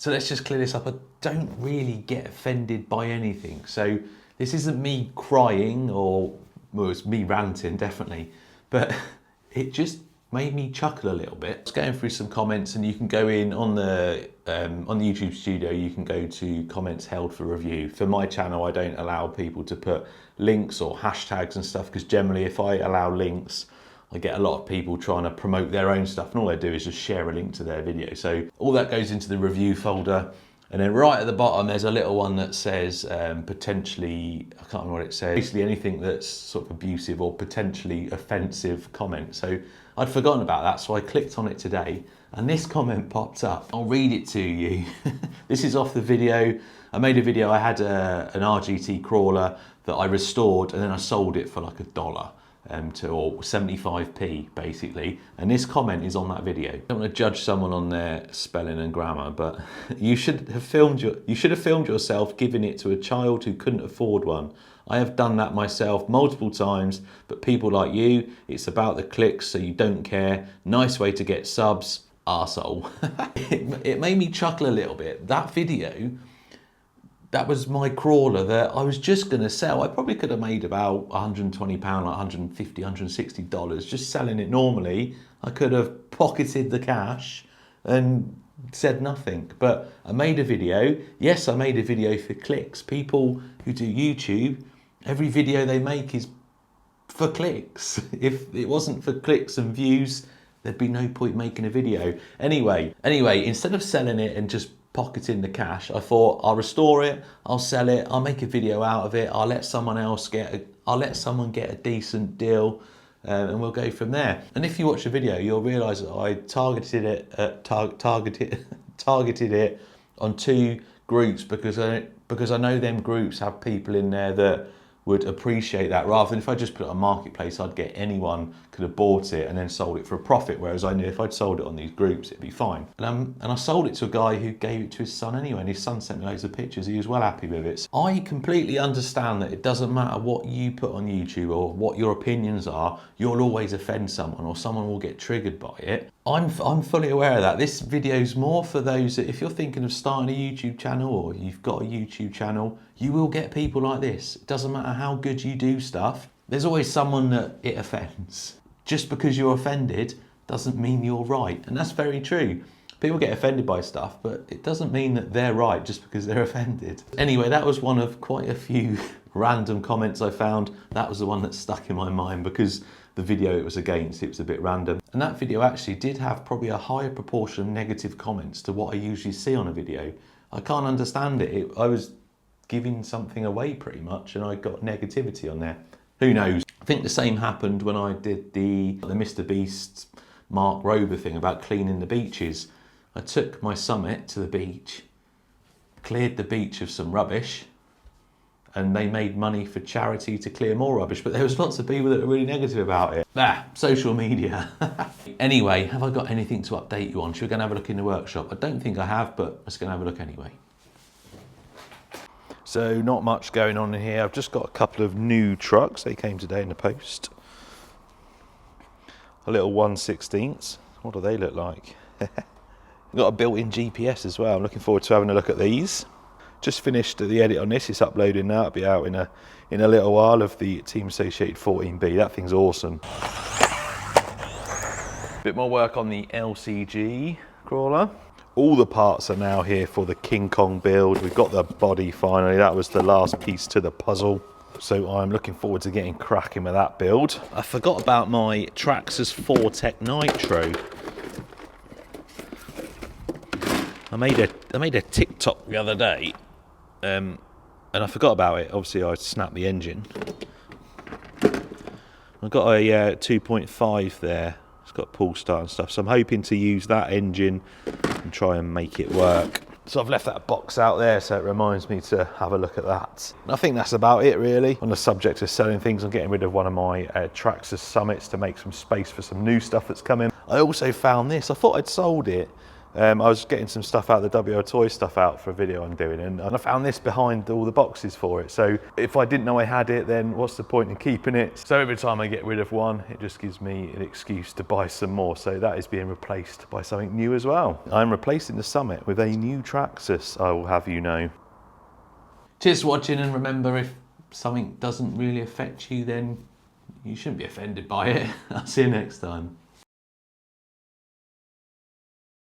So let's just clear this up. I don't really get offended by anything. So this isn't me crying or, well, it's me ranting, definitely. But it just made me chuckle a little bit. I was going through some comments, and you can go in on the YouTube studio, you can go to comments held for review. For my channel, I don't allow people to put links or hashtags and stuff, because generally if I allow links, I get a lot of people trying to promote their own stuff, and all they do is just share a link to their video. So all that goes into the review folder. And then right at the bottom, there's a little one that says potentially, I can't remember what it says, basically anything that's sort of abusive or potentially offensive comment. So I'd forgotten about that, so I clicked on it today, and this comment popped up. I'll read it to you. This is off the video. I made a video, I had an RGT crawler that I restored, and then I sold it for like $1. Or 75p basically, and this comment is on that video. I don't want to judge someone on their spelling and grammar, but you should have filmed yourself giving it to a child who couldn't afford one. I have done that myself multiple times, but people like you, it's about the clicks, so you don't care. Nice way to get subs, arsehole. It made me chuckle a little bit. That video, that was my crawler that I was just going to sell. I probably could have made about £120, like $150, $160 just selling it normally. I could have pocketed the cash and said nothing. But I made a video. Yes, I made a video for clicks. People who do YouTube, every video they make is for clicks. If it wasn't for clicks and views, there'd be no point making a video. Anyway, instead of selling it and just pocketing the cash, I thought I'll restore it, I'll sell it, I'll make a video out of it, I'll let someone get a decent deal, and we'll go from there. And if you watch the video, you'll realise that I targeted it on 2 groups because I know them groups have people in there that would appreciate that, rather than if I just put it on Marketplace, I'd get anyone could have bought it and then sold it for a profit, whereas I knew if I'd sold it on these groups, it'd be fine. And I sold it to a guy who gave it to his son anyway, and his son sent me loads of pictures. He was well happy with it. So I completely understand that it doesn't matter what you put on YouTube or what your opinions are, you'll always offend someone or someone will get triggered by it. I'm fully aware of that. This video's more for those that, if you're thinking of starting a YouTube channel or you've got a YouTube channel, you will get people like this. It doesn't matter how good you do stuff, there's always someone that it offends. Just because you're offended doesn't mean you're right, and that's very true. People get offended by stuff, but it doesn't mean that they're right just because they're offended. Anyway, that was one of quite a few random comments I found. That was the one that stuck in my mind because the video it was against, it was a bit random. And that video actually did have probably a higher proportion of negative comments to what I usually see on a video. I can't understand it. I was giving something away pretty much, and I got negativity on there. Who knows? I think the same happened when I did the Mr. Beast Mark Rober thing about cleaning the beaches. I took my summit to the beach, cleared the beach of some rubbish, and they made money for charity to clear more rubbish. But there was lots of people that were really negative about it. Social media. Anyway, have I got anything to update you on? Should we go and have a look in the workshop? I don't think I have, but let's go and have a look anyway. So not much going on in here. I've just got a couple of new trucks. They came today in the post. A little 1/16. What do they look like? Got a built-in GPS as well. I'm looking forward to having a look at these. Just finished the edit on this. It's uploading now. It'll be out in a little while of the Team Associated 14B. That thing's awesome. Bit more work on the LCG crawler. All the parts are now here for the King Kong build. We've got the body finally. That was the last piece to the puzzle. So I'm looking forward to getting cracking with that build. I forgot about my Traxxas 4 Tech Nitro. I made a TikTok the other day, and I forgot about it. Obviously, I snapped the engine. I've got a 2.5 there. It's got pull start and stuff. So I'm hoping to use that engine and try and make it work. So I've left that box out there, so it reminds me to have a look at that. And I think that's about it, really. On the subject of selling things, I'm getting rid of one of my Traxxas Summits to make some space for some new stuff that's coming. I also found this. I thought I'd sold it, I was getting some stuff out, the WO Toy stuff out for a video I'm doing, and I found this behind all the boxes for it. So if I didn't know I had it, then what's the point in keeping it? So every time I get rid of one, it just gives me an excuse to buy some more. So that is being replaced by something new as well. I'm replacing the Summit with a new Traxxas, I will have you know. Cheers for watching, and remember, if something doesn't really affect you, then you shouldn't be offended by it. I'll see you next time.